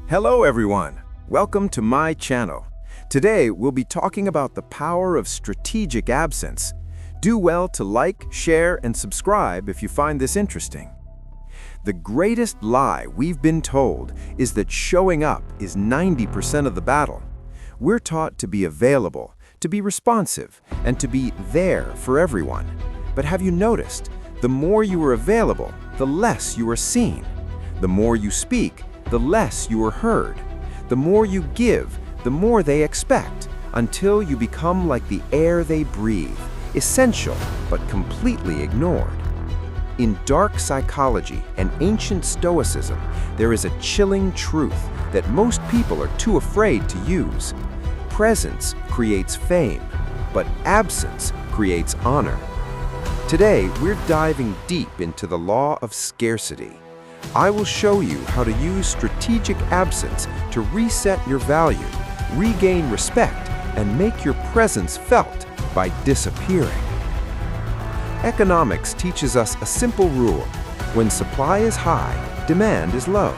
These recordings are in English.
Hello everyone, welcome to my channel. Today we'll be talking about the power of strategic absence. Do well to like, share, and subscribe if you find this interesting. The greatest lie we've been told is that showing up is 90% of the battle. We're taught to be available, to be responsive, and to be there for everyone. But have you noticed, the more you are available, the less you are seen. The more you speak, the less you are heard. The more you give, the more they expect, until you become like the air they breathe, essential but completely ignored. In dark psychology and ancient stoicism, there is a chilling truth that most people are too afraid to use. Presence creates fame, but absence creates honor. Today, we're diving deep into the law of scarcity. I will show you how to use strategic absence to reset your value, regain respect, and make your presence felt by disappearing. Economics teaches us a simple rule. When supply is high, demand is low.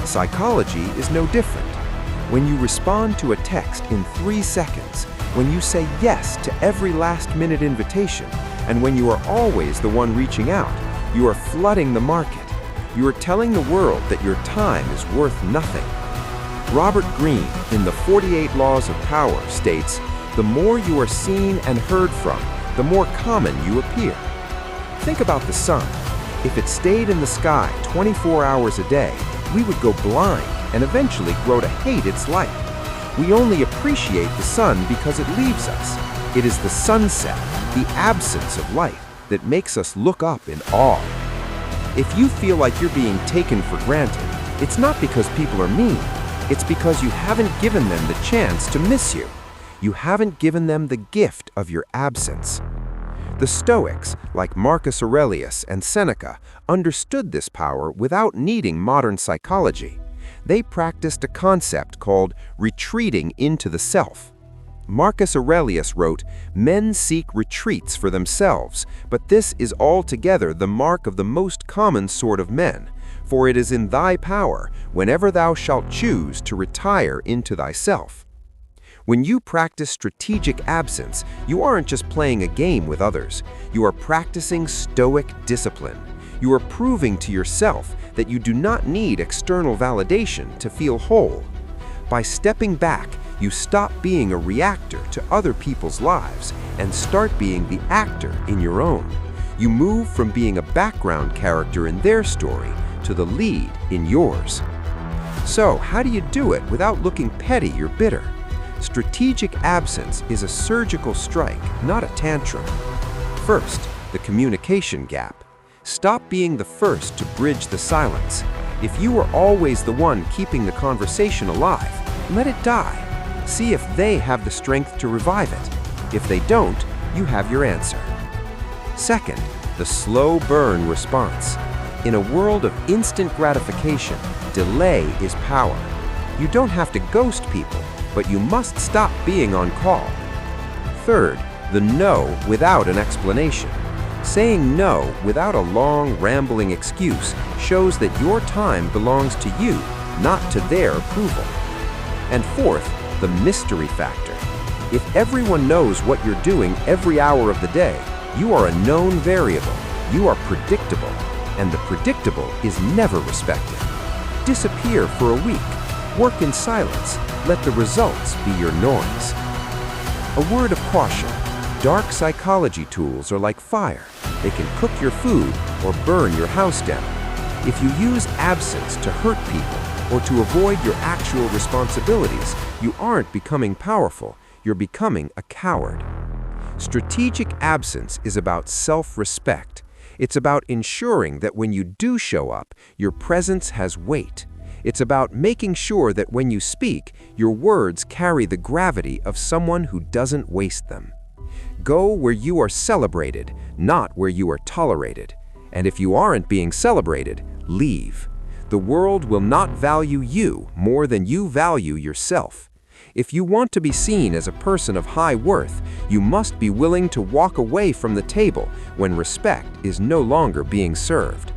Psychology is no different. When you respond to a text in 3 seconds, when you say yes to every last-minute invitation, and when you are always the one reaching out, you are flooding the market. You are telling the world that your time is worth nothing. Robert Greene, in the 48 Laws of Power, states, "The more you are seen and heard from, the more common you appear." Think about the sun. If it stayed in the sky 24 hours a day, we would go blind and eventually grow to hate its light. We only appreciate the sun because it leaves us. It is the sunset, the absence of light, that makes us look up in awe. If you feel like you're being taken for granted, it's not because people are mean. It's because you haven't given them the chance to miss you. You haven't given them the gift of your absence. The Stoics, like Marcus Aurelius and Seneca, understood this power without needing modern psychology. They practiced a concept called retreating into the self. Marcus Aurelius wrote, "Men seek retreats for themselves, but this is altogether the mark of the most common sort of men. For it is in thy power, whenever thou shalt choose, to retire into thyself." When you practice strategic absence, you aren't just playing a game with others. You are practicing stoic discipline. You are proving to yourself that you do not need external validation to feel whole. By stepping back, you stop being a reactor to other people's lives and start being the actor in your own. You move from being a background character in their story to the lead in yours. So, how do you do it without looking petty or bitter? Strategic absence is a surgical strike, not a tantrum. First, the communication gap. Stop being the first to bridge the silence. If you are always the one keeping the conversation alive, let it die. See if they have the strength to revive it. If they don't, you have your answer. Second, the slow burn response. In a world of instant gratification, delay is power. You don't have to ghost people, but you must stop being on call. Third, the no without an explanation. Saying no without a long, rambling excuse shows that your time belongs to you, not to their approval. And fourth, the mystery factor. If everyone knows what you're doing every hour of the day, you are a known variable. You are predictable, and the predictable is never respected. Disappear for a week. Work in silence. Let the results be your noise. A word of caution. Dark psychology tools are like fire. They can cook your food or burn your house down. If you use absence to hurt people or to avoid your actual responsibilities, you aren't becoming powerful, you're becoming a coward. Strategic absence is about self-respect. It's about ensuring that when you do show up, your presence has weight. It's about making sure that when you speak, your words carry the gravity of someone who doesn't waste them. Go where you are celebrated, not where you are tolerated. And if you aren't being celebrated, leave. The world will not value you more than you value yourself. If you want to be seen as a person of high worth, you must be willing to walk away from the table when respect is no longer being served.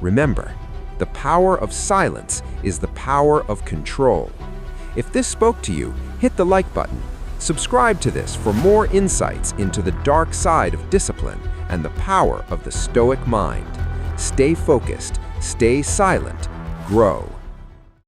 Remember, The power of silence is the power of control. If this spoke to you, hit the like button. Subscribe to this for more insights into the dark side of discipline and the power of the Stoic mind. Stay focused, stay silent, grow.